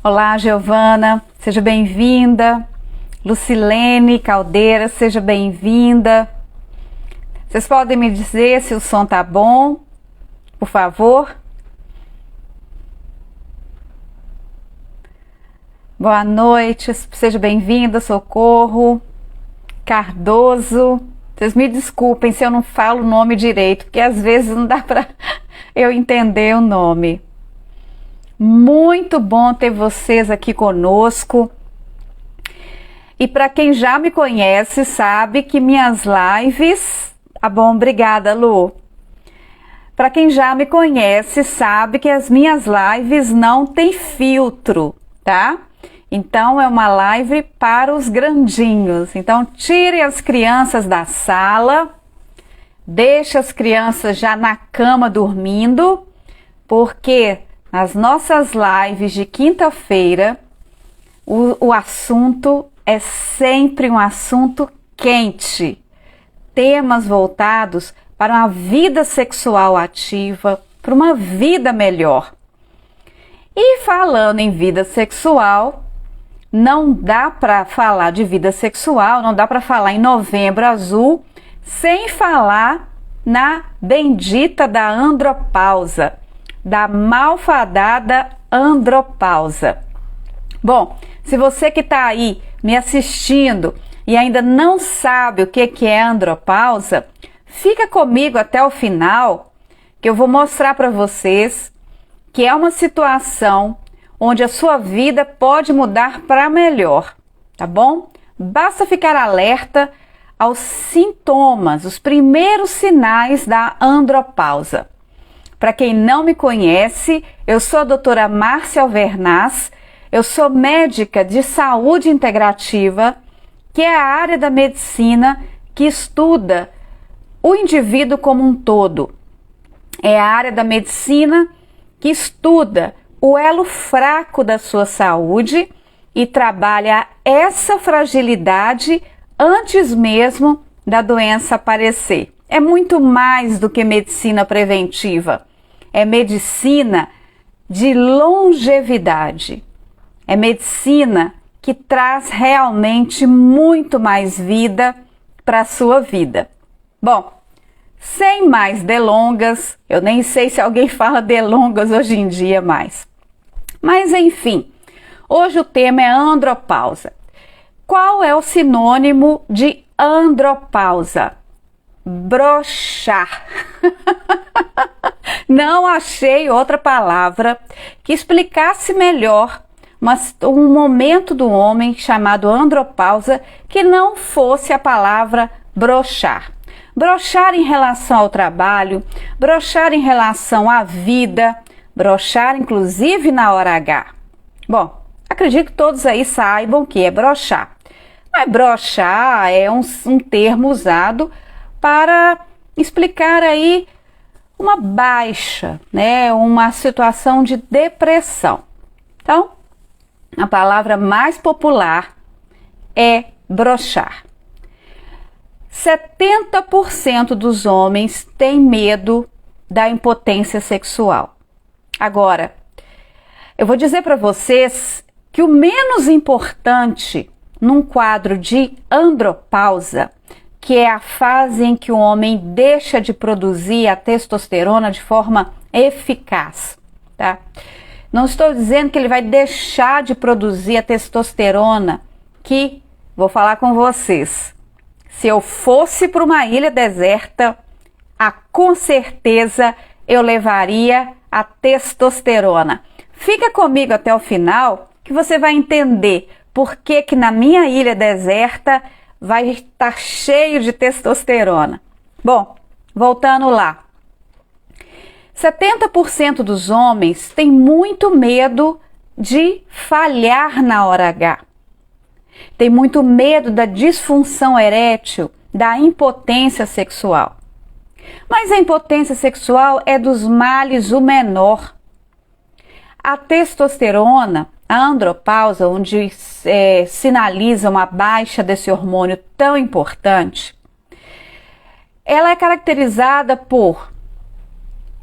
Olá, Giovana, seja bem-vinda. Lucilene Caldeira, seja bem-vinda. Vocês podem me dizer se o som tá bom, por favor? Boa noite, seja bem-vinda, Socorro Cardoso. Vocês me desculpem se eu não falo o nome direito, porque às vezes não dá para eu entender o nome. Muito bom ter vocês aqui conosco. E para quem já me conhece, sabe que minhas lives... Tá bom, obrigada, Lu. Para quem já me conhece, sabe que as minhas lives não têm filtro, tá? Então é uma live para os grandinhos. Então tire as crianças da sala, deixe as crianças já na cama dormindo, porque nas nossas lives de quinta-feira o assunto é sempre um assunto quente. Temas voltados para uma vida sexual ativa, para uma vida melhor. E falando em vida sexual, não dá para falar de vida sexual, não dá para falar em Novembro Azul sem falar na bendita da andropausa, da malfadada andropausa. Bom, se você que está aí me assistindo e ainda não sabe o que é andropausa, fica comigo até o final, que eu vou mostrar para vocês que é uma situação onde a sua vida pode mudar para melhor, tá bom? Basta ficar alerta aos sintomas, os primeiros sinais da andropausa. Para quem não me conhece, eu sou a doutora Márcia Alvernaz, eu sou médica de saúde integrativa, que é a área da medicina que estuda o indivíduo como um todo. É a área da medicina que estuda o elo fraco da sua saúde e trabalha essa fragilidade antes mesmo da doença aparecer. É muito mais do que medicina preventiva. É medicina de longevidade. É medicina que traz realmente muito mais vida para a sua vida. Bom, sem mais delongas, eu nem sei se alguém fala delongas hoje em dia mais. Mas enfim, hoje o tema é andropausa. Qual é o sinônimo de andropausa? Broxar. Não achei outra palavra que explicasse melhor um momento do homem chamado andropausa que não fosse a palavra broxar. Broxar em relação ao trabalho, broxar em relação à vida, broxar inclusive na hora H. Bom, acredito que todos aí saibam o que é broxar. Mas broxar é um termo usado para explicar aí uma baixa, né? Uma situação de depressão. Então, a palavra mais popular é broxar. 70% dos homens têm medo da impotência sexual. Agora, eu vou dizer para vocês que o menos importante num quadro de andropausa, que é a fase em que o homem deixa de produzir a testosterona de forma eficaz, tá? Não estou dizendo que ele vai deixar de produzir a testosterona, que, vou falar com vocês, se eu fosse para uma ilha deserta, com certeza eu levaria a testosterona. Fica comigo até o final que você vai entender por que na minha ilha deserta vai estar cheio de testosterona. Bom, voltando lá. 70% dos homens têm muito medo de falhar na hora H. Tem muito medo da disfunção erétil, da impotência sexual. Mas a impotência sexual é dos males o menor. A testosterona, a andropausa, onde sinaliza uma baixa desse hormônio tão importante, ela é caracterizada por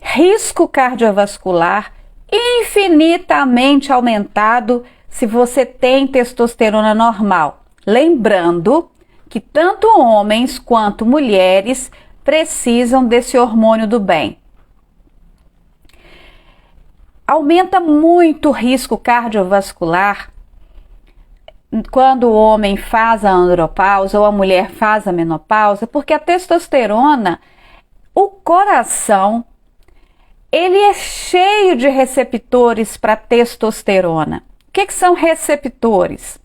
risco cardiovascular infinitamente aumentado se você tem testosterona normal. Lembrando que tanto homens quanto mulheres precisam desse hormônio do bem. Aumenta muito o risco cardiovascular quando o homem faz a andropausa ou a mulher faz a menopausa, porque a testosterona, o coração, ele é cheio de receptores para testosterona. O que são receptores?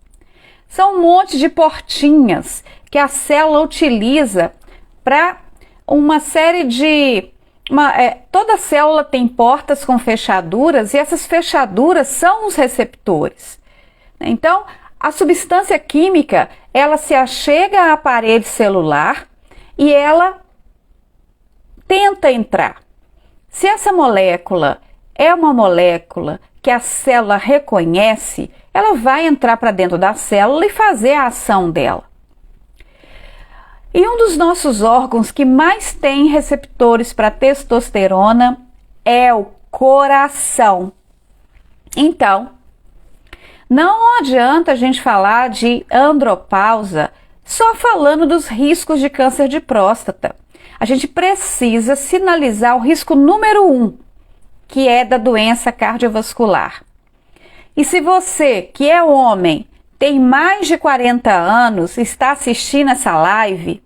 São um monte de portinhas que a célula utiliza para uma série de... toda célula tem portas com fechaduras e essas fechaduras são os receptores. Então, a substância química, ela se achega à parede celular e ela tenta entrar. Se essa molécula é uma molécula que a célula reconhece, ela vai entrar para dentro da célula e fazer a ação dela. E um dos nossos órgãos que mais tem receptores para testosterona é o coração. Então, não adianta a gente falar de andropausa só falando dos riscos de câncer de próstata. A gente precisa sinalizar o risco número 1, que é da doença cardiovascular. E se você, que é homem, tem mais de 40 anos, está assistindo essa live,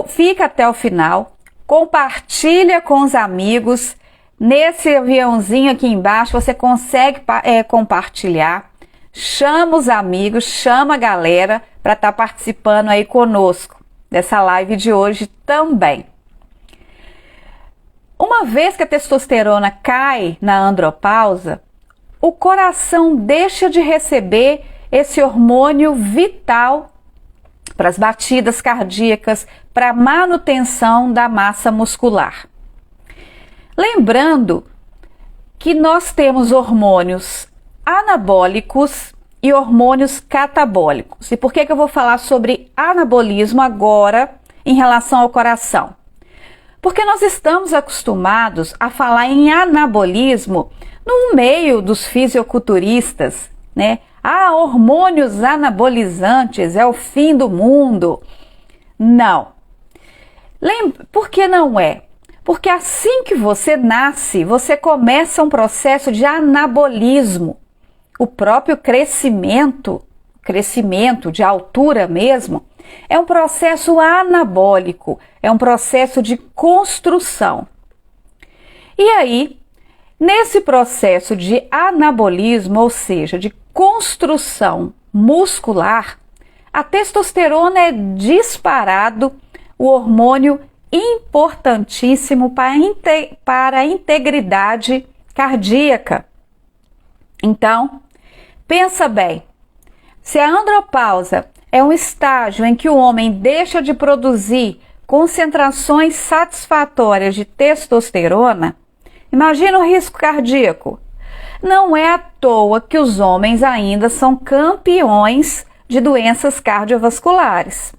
fica até o final, compartilha com os amigos. Nesse aviãozinho aqui embaixo você consegue compartilhar, chama os amigos, chama a galera para estar participando aí conosco dessa live de hoje também. Uma vez que a testosterona cai na andropausa, o coração deixa de receber esse hormônio vital para as batidas cardíacas, para a manutenção da massa muscular. Lembrando que nós temos hormônios anabólicos e hormônios catabólicos. E por que eu vou falar sobre anabolismo agora em relação ao coração? Porque nós estamos acostumados a falar em anabolismo no meio dos fisiculturistas, né? Hormônios anabolizantes, é o fim do mundo. Não. Por que não é? Porque assim que você nasce, você começa um processo de anabolismo. O próprio crescimento de altura mesmo, é um processo anabólico, é um processo de construção. E aí, nesse processo de anabolismo, ou seja, de construção muscular, a testosterona é disparado o hormônio importantíssimo para a integridade cardíaca. Então, pensa bem, se a andropausa é um estágio em que o homem deixa de produzir concentrações satisfatórias de testosterona, imagina o risco cardíaco. Não é à toa que os homens ainda são campeões de doenças cardiovasculares.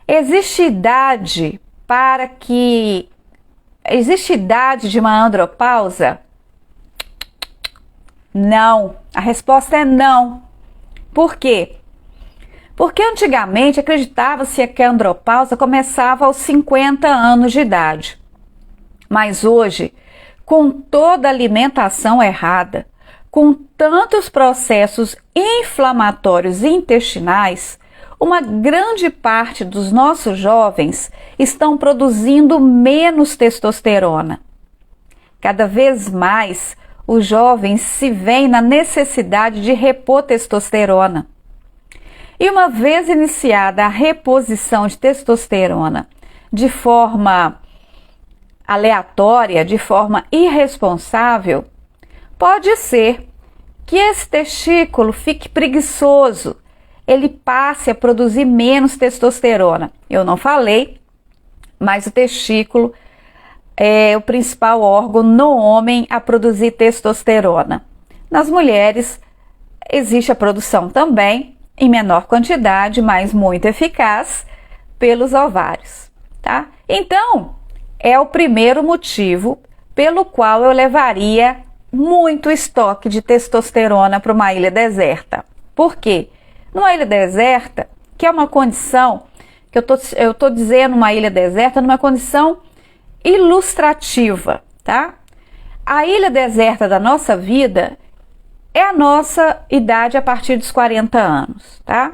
Existe idade de uma andropausa? Não. A resposta é não. Por quê? Porque antigamente acreditava-se que a andropausa começava aos 50 anos de idade. Mas hoje, com toda a alimentação errada, com tantos processos inflamatórios intestinais, uma grande parte dos nossos jovens estão produzindo menos testosterona. Cada vez mais, os jovens se veem na necessidade de repor testosterona. E uma vez iniciada a reposição de testosterona de forma aleatória, de forma irresponsável, pode ser que esse testículo fique preguiçoso, ele passe a produzir menos testosterona. Eu não falei, mas o testículo é o principal órgão no homem a produzir testosterona. Nas mulheres existe a produção também, em menor quantidade, mas muito eficaz, pelos ovários, tá? Então, é o primeiro motivo pelo qual eu levaria muito estoque de testosterona para uma ilha deserta. Por quê? Numa ilha deserta, que é uma condição, que eu estou dizendo uma ilha deserta, numa condição ilustrativa, tá? A ilha deserta da nossa vida é a nossa idade a partir dos 40 anos, tá?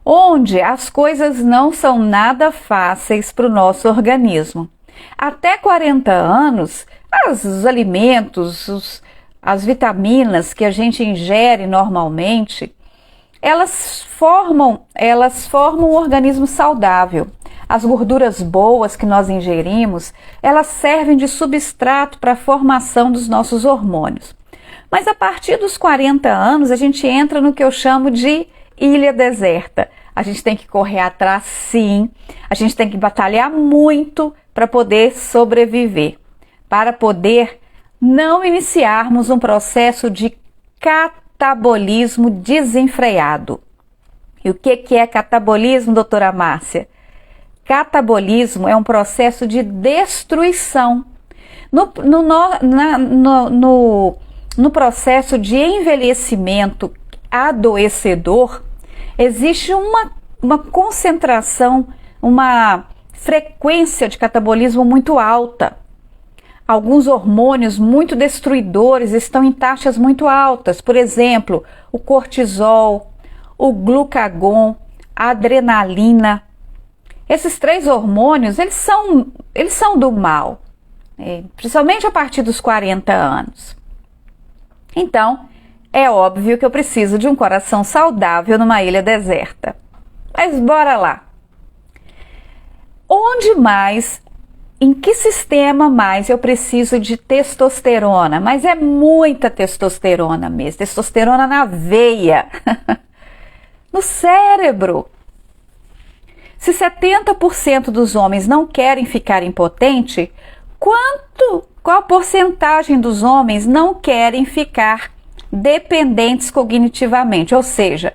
Onde as coisas não são nada fáceis para o nosso organismo. Até 40 anos, os alimentos, as vitaminas que a gente ingere normalmente, elas formam um organismo saudável. As gorduras boas que nós ingerimos, elas servem de substrato para a formação dos nossos hormônios. Mas a partir dos 40 anos, a gente entra no que eu chamo de ilha deserta. A gente tem que correr atrás, sim. A gente tem que batalhar muito para poder sobreviver. Para poder não iniciarmos um processo de catabolismo desenfreado. E o que é catabolismo, doutora Márcia? Catabolismo é um processo de destruição. No processo de envelhecimento adoecedor, existe uma concentração, uma frequência de catabolismo muito alta. Alguns hormônios muito destruidores estão em taxas muito altas, por exemplo, o cortisol, o glucagon, a adrenalina. Esses 3 hormônios, eles são do mal, principalmente a partir dos 40 anos. Então, é óbvio que eu preciso de um coração saudável numa ilha deserta. Mas bora lá. Onde mais, em que sistema mais eu preciso de testosterona? Mas é muita testosterona mesmo, testosterona na veia, no cérebro. Se 70% dos homens não querem ficar impotente, qual a porcentagem dos homens não querem ficar dependentes cognitivamente? Ou seja,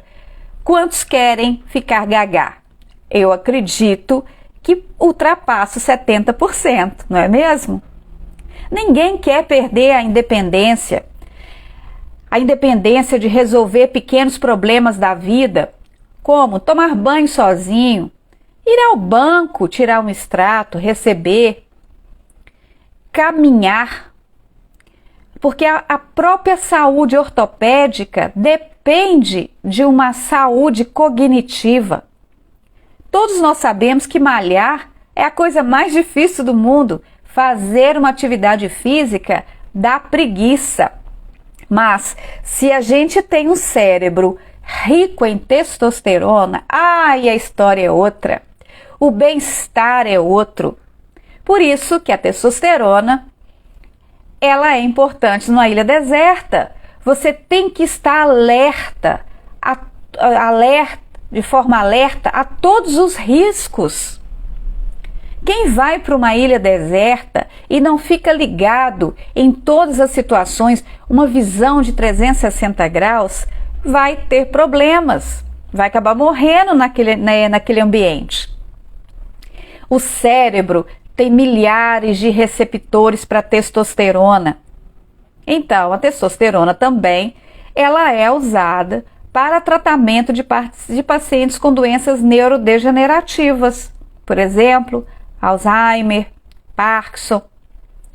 quantos querem ficar gagá? Eu acredito que ultrapassa 70%, não é mesmo? Ninguém quer perder a independência de resolver pequenos problemas da vida, como tomar banho sozinho, ir ao banco, tirar um extrato, receber, caminhar, porque a própria saúde ortopédica depende de uma saúde cognitiva. Todos nós sabemos que malhar é a coisa mais difícil do mundo. Fazer uma atividade física dá preguiça. Mas se a gente tem um cérebro rico em testosterona, a história é outra. O bem-estar é outro. Por isso que a testosterona, ela é importante numa ilha deserta. Você tem que estar de forma alerta a todos os riscos. Quem vai para uma ilha deserta e não fica ligado em todas as situações, uma visão de 360 graus, vai ter problemas, vai acabar morrendo naquele ambiente. O cérebro tem milhares de receptores para testosterona. Então, a testosterona também, ela é usada para tratamento de pacientes com doenças neurodegenerativas. Por exemplo, Alzheimer, Parkinson.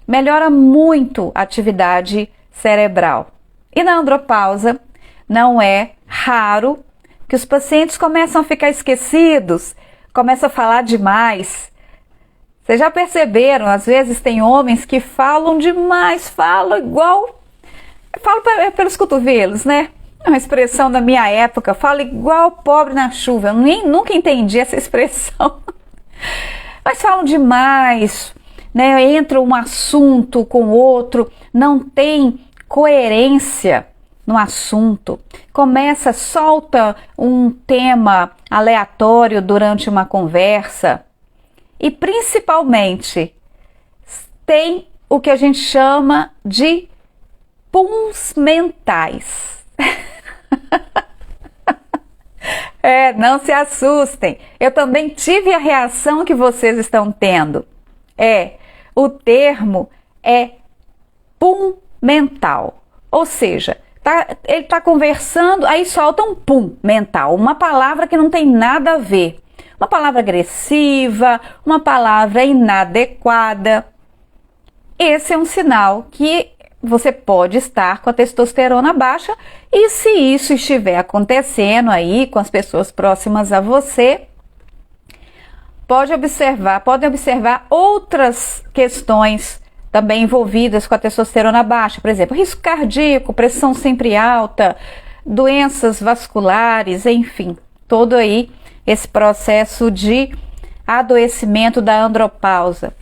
Melhora muito a atividade cerebral. E na andropausa, não é raro que os pacientes começam a ficar esquecidos, começam a falar demais. Vocês já perceberam, às vezes tem homens que falam demais, falam igual... Falo pelos cotovelos, né? É uma expressão da minha época, fala igual pobre na chuva. Eu nunca entendi essa expressão. Mas falam demais, né? Entra um assunto com outro, não tem coerência no assunto. Solta um tema aleatório durante uma conversa. E principalmente, tem o que a gente chama de puns mentais. Não se assustem. Eu também tive a reação que vocês estão tendo. O termo é pum mental. Ou seja, ele está conversando, aí solta um pum mental, uma palavra que não tem nada a ver. Uma palavra agressiva, uma palavra inadequada. Esse é um sinal que você pode estar com a testosterona baixa, e se isso estiver acontecendo aí com as pessoas próximas a você, podem observar outras questões também envolvidas com a testosterona baixa, por exemplo, risco cardíaco, pressão sempre alta, doenças vasculares, enfim, todo aí esse processo de adoecimento da andropausa.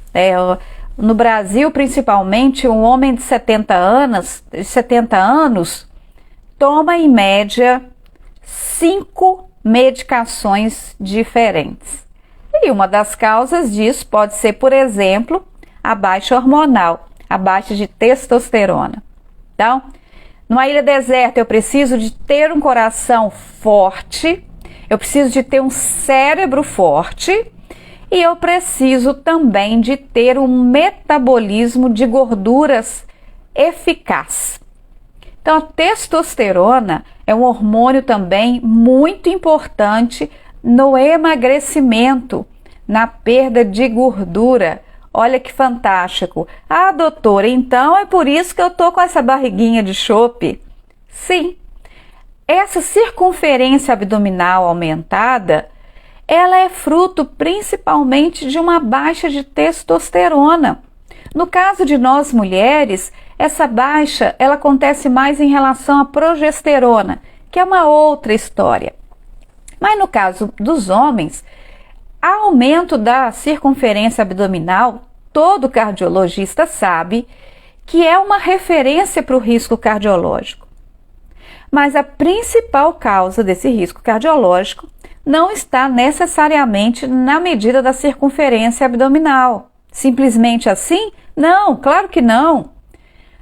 No Brasil, principalmente, um homem de 70 anos toma em média 5 medicações diferentes. E uma das causas disso pode ser, por exemplo, a baixa hormonal, a baixa de testosterona. Então, numa ilha deserta, eu preciso de ter um coração forte, eu preciso de ter um cérebro forte, e eu preciso também de ter um metabolismo de gorduras eficaz. Então, a testosterona é um hormônio também muito importante no emagrecimento, na perda de gordura. Olha que fantástico. Ah, doutora, então é por isso que eu tô com essa barriguinha de chope? Sim. Essa circunferência abdominal aumentada, ela é fruto principalmente de uma baixa de testosterona. No caso de nós mulheres, essa baixa ela acontece mais em relação à progesterona, que é uma outra história. Mas no caso dos homens, aumento da circunferência abdominal, todo cardiologista sabe que é uma referência para o risco cardiológico. Mas a principal causa desse risco cardiológico não está necessariamente na medida da circunferência abdominal. Simplesmente assim? Não, claro que não.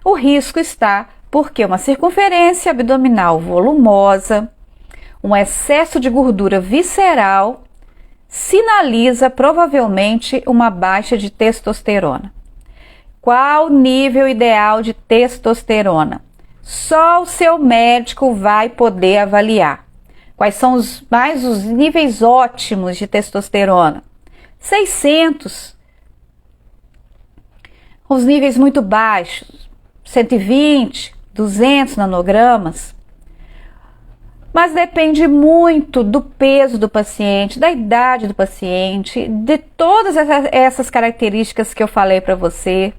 O risco está porque uma circunferência abdominal volumosa, um excesso de gordura visceral, sinaliza provavelmente uma baixa de testosterona. Qual o nível ideal de testosterona? Só o seu médico vai poder avaliar. Quais são os níveis ótimos de testosterona? 600. Os níveis muito baixos, 120, 200 nanogramas. Mas depende muito do peso do paciente, da idade do paciente, de todas essas características que eu falei para você.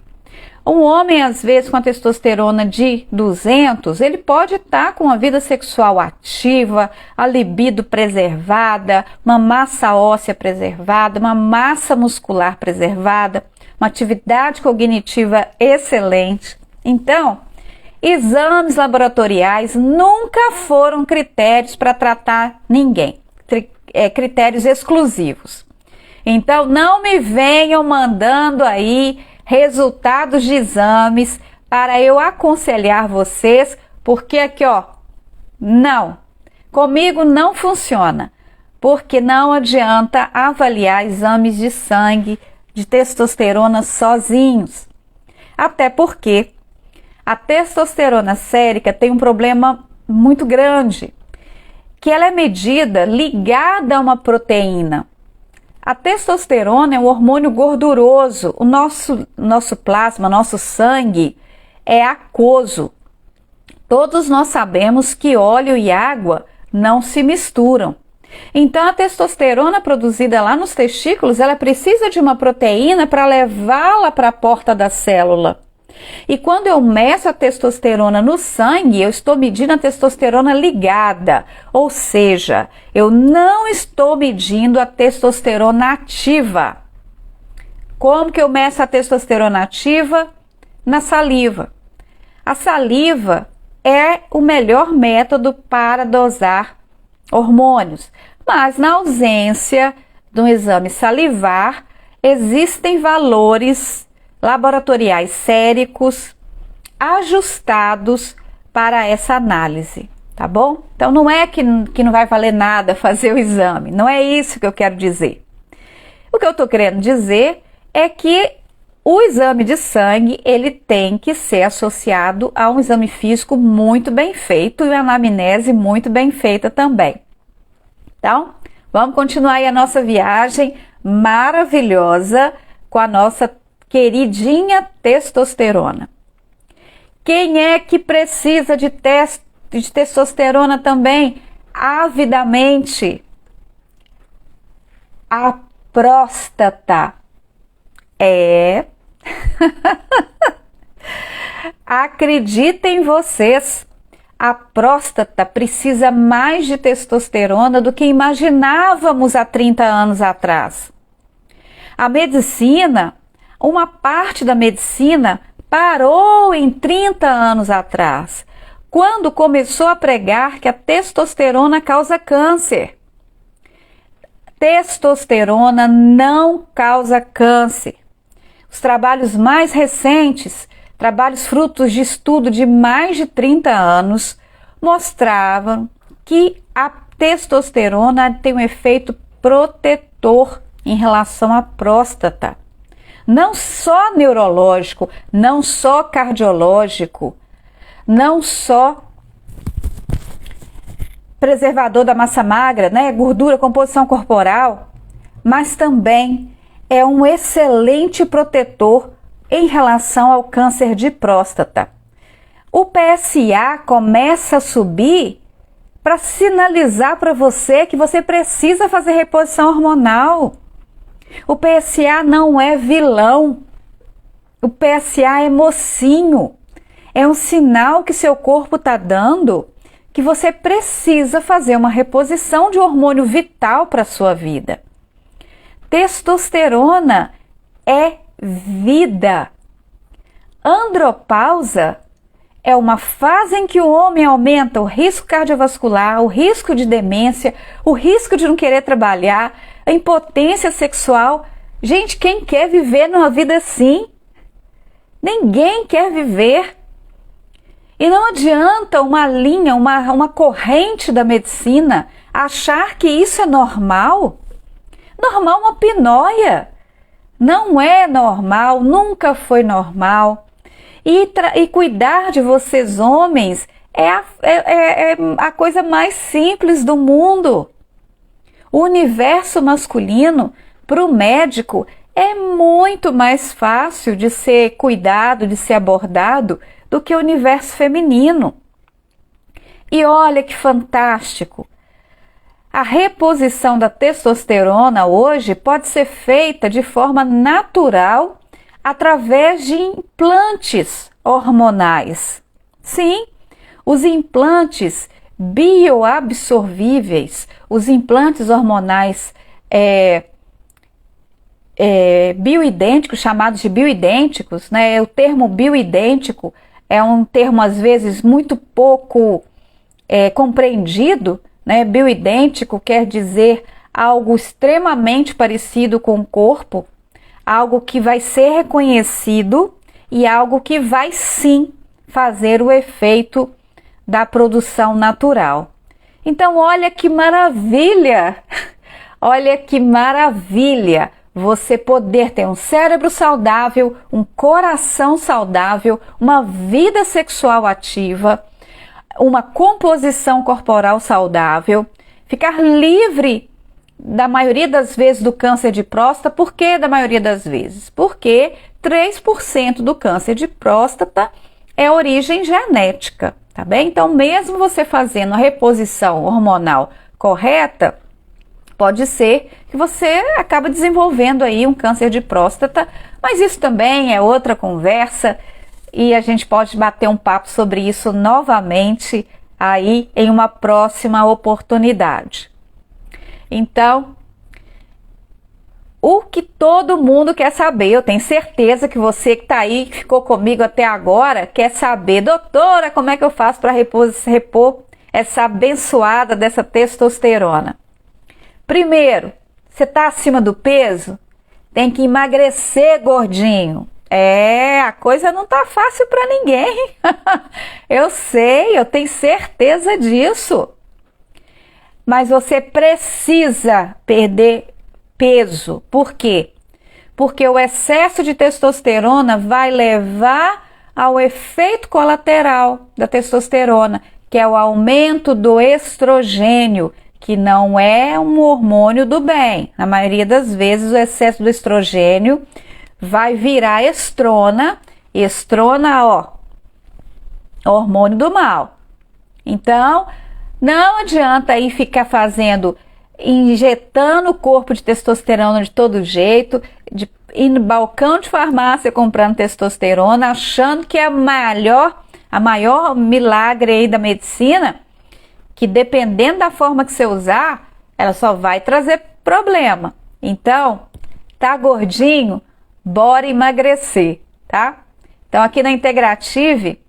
Um homem, às vezes, com a testosterona de 200, ele pode estar com uma vida sexual ativa, a libido preservada, uma massa óssea preservada, uma massa muscular preservada, uma atividade cognitiva excelente. Então, exames laboratoriais nunca foram critérios para tratar ninguém, critérios exclusivos. Então, não me venham mandando aí resultados de exames para eu aconselhar vocês, porque aqui, ó, não, comigo não funciona, porque não adianta avaliar exames de sangue, de testosterona sozinhos, até porque a testosterona sérica tem um problema muito grande, que ela é medida ligada a uma proteína. A testosterona é um hormônio gorduroso. O nosso plasma, nosso sangue é aquoso. Todos nós sabemos que óleo e água não se misturam. Então a testosterona produzida lá nos testículos, ela precisa de uma proteína para levá-la para a porta da célula. E quando eu meço a testosterona no sangue, eu estou medindo a testosterona ligada, ou seja, eu não estou medindo a testosterona ativa. Como que eu meço a testosterona ativa? Na saliva. A saliva é o melhor método para dosar hormônios, mas na ausência de um exame salivar, existem valores laboratoriais séricos ajustados para essa análise, tá bom? Então não é que não vai valer nada fazer o exame, não é isso que eu quero dizer. O que eu estou querendo dizer é que O exame de sangue, ele tem que ser associado a um exame físico muito bem feito e uma anamnese muito bem feita também. Então, vamos continuar aí a nossa viagem maravilhosa com a nossa queridinha testosterona. Quem é que precisa de testosterona também avidamente? A próstata. Acreditem vocês, a próstata precisa mais de testosterona do que imaginávamos há 30 anos atrás. A medicina, uma parte da medicina parou em 30 anos atrás, quando começou a pregar que a testosterona causa câncer. Testosterona não causa câncer. Os trabalhos mais recentes, trabalhos frutos de estudo de mais de 30 anos, mostravam que a testosterona tem um efeito protetor em relação à próstata. Não só neurológico, não só cardiológico, não só preservador da massa magra, né, gordura, composição corporal, mas também é um excelente protetor em relação ao câncer de próstata. O PSA começa a subir para sinalizar para você que você precisa fazer reposição hormonal. O PSA não é vilão. O PSA é mocinho. É um sinal que seu corpo está dando que você precisa fazer uma reposição de hormônio vital para a sua vida. Testosterona é vida. Andropausa é uma fase em que o homem aumenta o risco cardiovascular, o risco de demência, o risco de não querer trabalhar, a impotência sexual. Gente, quem quer viver numa vida assim? Ninguém quer viver. E não adianta uma linha, uma corrente da medicina achar que isso é normal. Normal é uma pinóia. Não é normal, nunca foi normal. E cuidar de vocês homens é a coisa mais simples do mundo. O universo masculino, para o médico, é muito mais fácil de ser cuidado, de ser abordado, do que o universo feminino. E olha que fantástico! A reposição da testosterona hoje pode ser feita de forma natural através de implantes hormonais. Sim, os implantes bioabsorvíveis, os implantes hormonais bioidênticos, chamados de bioidênticos, né? O termo bioidêntico é um termo às vezes muito pouco compreendido, né? Bioidêntico quer dizer algo extremamente parecido com o corpo, algo que vai ser reconhecido e algo que vai sim fazer o efeito da produção natural. Então, olha que maravilha! Olha que maravilha! Você poder ter um cérebro saudável, um coração saudável, uma vida sexual ativa, uma composição corporal saudável, ficar livre da maioria das vezes do câncer de próstata. Por que da maioria das vezes? Porque 3% do câncer de próstata é origem genética, tá bem? Então, mesmo você fazendo a reposição hormonal correta, pode ser que você acabe desenvolvendo aí um câncer de próstata, mas isso também é outra conversa e a gente pode bater um papo sobre isso novamente aí em uma próxima oportunidade. Então, o que todo mundo quer saber, eu tenho certeza que você que está aí, que ficou comigo até agora, quer saber, doutora, como é que eu faço para repor essa abençoada dessa testosterona? Primeiro, você está acima do peso? Tem que emagrecer, gordinho. A coisa não tá fácil para ninguém. Eu sei, eu tenho certeza disso. Mas você precisa perder peso. Por quê? porque o excesso de testosterona vai levar ao efeito colateral da testosterona, que é o aumento do estrogênio, que não é um hormônio do bem. Na maioria das vezes, o excesso do estrogênio vai virar estrona. Estrona, hormônio do mal. Então, não adianta aí ficar injetando o corpo de testosterona de todo jeito, ir no balcão de farmácia comprando testosterona, achando que é a maior milagre aí da medicina, que dependendo da forma que você usar, ela só vai trazer problema. Então, tá gordinho? Bora emagrecer, tá? Então, aqui na Integrative,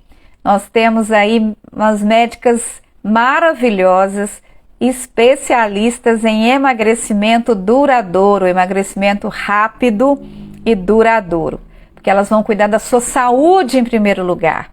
nós temos aí umas médicas maravilhosas, especialistas em emagrecimento duradouro, emagrecimento rápido e duradouro, porque elas vão cuidar da sua saúde em primeiro lugar.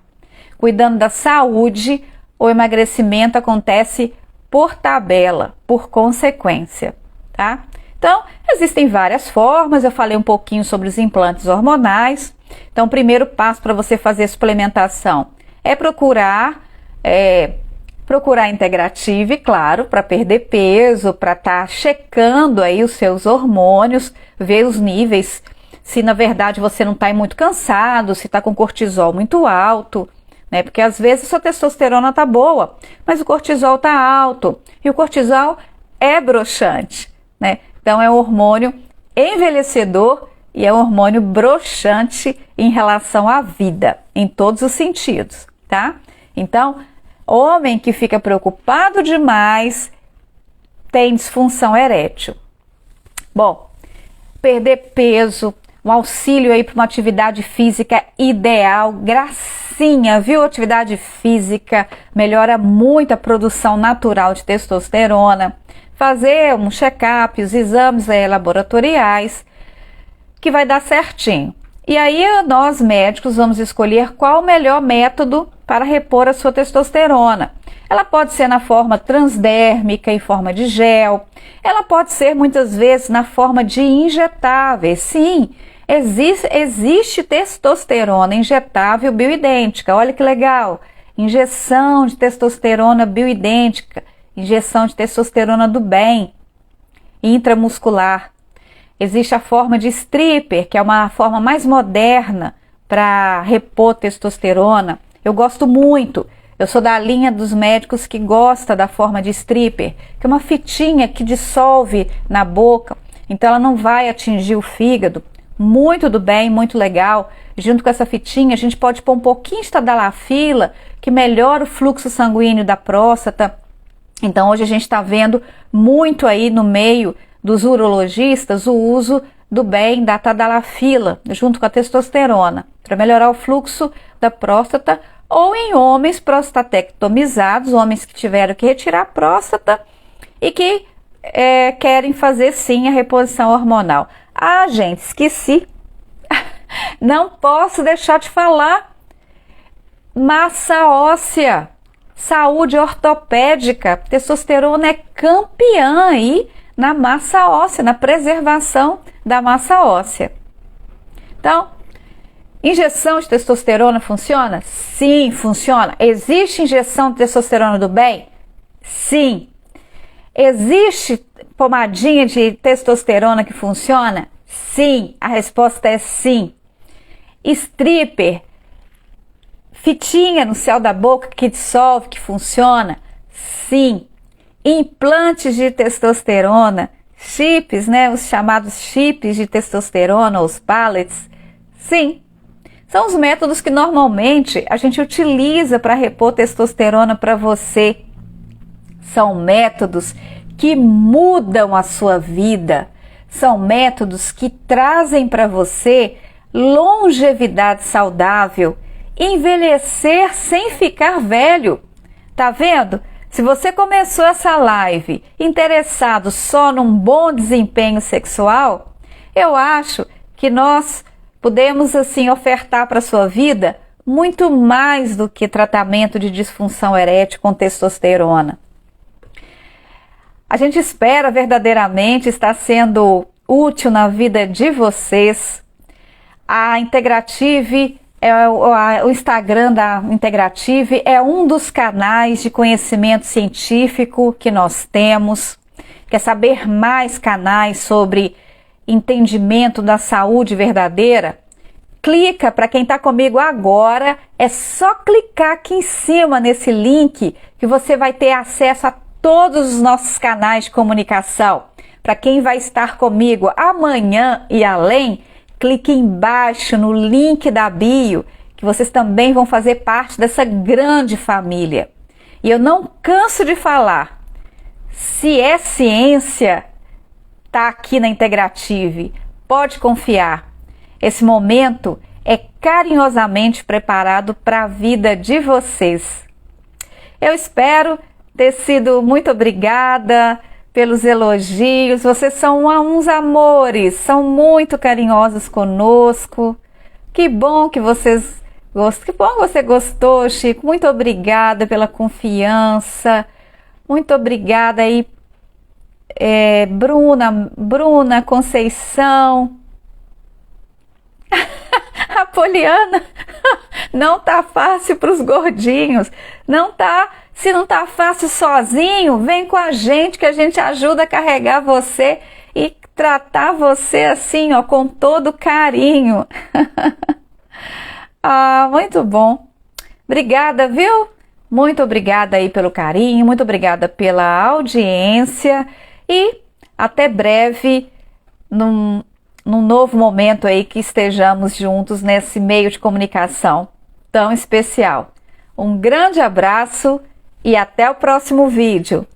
Cuidando da saúde, o emagrecimento acontece por tabela, por consequência, tá? Então, existem várias formas, eu falei um pouquinho sobre os implantes hormonais. Então, o primeiro passo para você fazer suplementação é procurar a Integrative, claro, para perder peso, para estar checando aí os seus hormônios, ver os níveis, se na verdade você não está muito cansado, se está com cortisol muito alto, né? Porque às vezes a sua testosterona está boa, mas o cortisol está alto, e o cortisol é broxante, né? Então é um hormônio envelhecedor e é um hormônio broxante em relação à vida, em todos os sentidos, tá? Então, homem que fica preocupado demais tem disfunção erétil. Bom, perder peso, um auxílio aí para uma atividade física ideal, gracinha, viu? Atividade física melhora muito a produção natural de testosterona. Fazer um check-up, os exames laboratoriais, que vai dar certinho. E aí nós médicos vamos escolher qual o melhor método para repor a sua testosterona. Ela pode ser na forma transdérmica, em forma de gel. Ela pode ser muitas vezes na forma de injetáveis. Sim, existe testosterona injetável bioidêntica. Olha que legal! Injeção de testosterona bioidêntica. Injeção de testosterona do bem, intramuscular. Existe a forma de stripper, que é uma forma mais moderna para repor testosterona. Eu gosto muito. Eu sou da linha dos médicos que gosta da forma de stripper, que é uma fitinha que dissolve na boca, então ela não vai atingir o fígado. Muito do bem, muito legal. Junto com essa fitinha, a gente pode pôr um pouquinho de tadalafila, que melhora o fluxo sanguíneo da próstata. Então, hoje a gente está vendo muito aí no meio dos urologistas o uso do bem da tadalafila, junto com a testosterona, para melhorar o fluxo da próstata, ou em homens prostatectomizados, homens que tiveram que retirar a próstata e que querem fazer sim a reposição hormonal. Ah, gente, esqueci. Não posso deixar de falar. Massa óssea. Saúde ortopédica, testosterona é campeã aí na massa óssea, na preservação da massa óssea. Então, injeção de testosterona funciona? Sim, funciona. Existe injeção de testosterona do bem? Sim. Existe pomadinha de testosterona que funciona? Sim, a resposta é sim. Stripper, fitinha no céu da boca que dissolve, que funciona? Sim. Implantes de testosterona, chips, né? Os chamados chips de testosterona, os pellets? Sim. São os métodos que normalmente a gente utiliza para repor testosterona para você. São métodos que mudam a sua vida. São métodos que trazem para você longevidade saudável, envelhecer sem ficar velho. Tá vendo? Se você começou essa live interessado só num bom desempenho sexual, eu acho que nós podemos assim ofertar para a sua vida muito mais do que tratamento de disfunção erétil com testosterona. A gente espera verdadeiramente estar sendo útil na vida de vocês. A Integrative, o Instagram da Integrative é um dos canais de conhecimento científico que nós temos. Quer saber mais canais sobre entendimento da saúde verdadeira? Clica, para quem está comigo agora, é só clicar aqui em cima nesse link que você vai ter acesso a todos os nossos canais de comunicação. Para quem vai estar comigo amanhã e além, clique embaixo no link da bio, que vocês também vão fazer parte dessa grande família. E eu não canso de falar, se é ciência, está aqui na Integrative, pode confiar. Esse momento é carinhosamente preparado para a vida de vocês. Eu espero ter sido muito obrigada pelos elogios. Vocês são uns amores, são muito carinhosos conosco. Que bom que vocês gostam. Que bom que você gostou, Chico. Muito obrigada pela confiança. Muito obrigada aí, Bruna Conceição. A Poliana, não tá fácil para os gordinhos, não tá. Se não tá fácil sozinho, vem com a gente que a gente ajuda a carregar você e tratar você assim, ó, com todo carinho. Ah, muito bom. Obrigada, viu? Muito obrigada aí pelo carinho, muito obrigada pela audiência e até breve num novo momento aí que estejamos juntos nesse meio de comunicação tão especial. Um grande abraço e até o próximo vídeo.